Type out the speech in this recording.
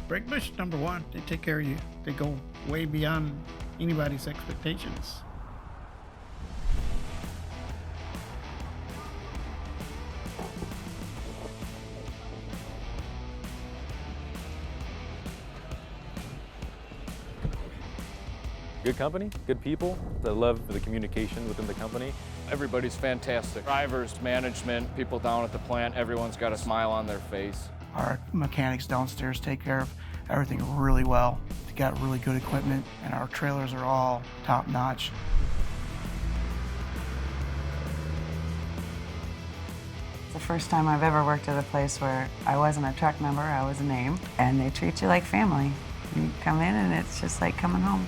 Brakebush, number one, they take care of you. They go way beyond anybody's expectations. Good company, good people. I love the communication within the company. Everybody's fantastic. Drivers, management, people down at the plant, everyone's got a smile on their face. Our mechanics downstairs take care of everything really well. They got really good equipment, and our trailers are all top notch. It's the first time I've ever worked at a place where I wasn't a truck number, I was a name, and they treat you like family. You come in and it's just like coming home.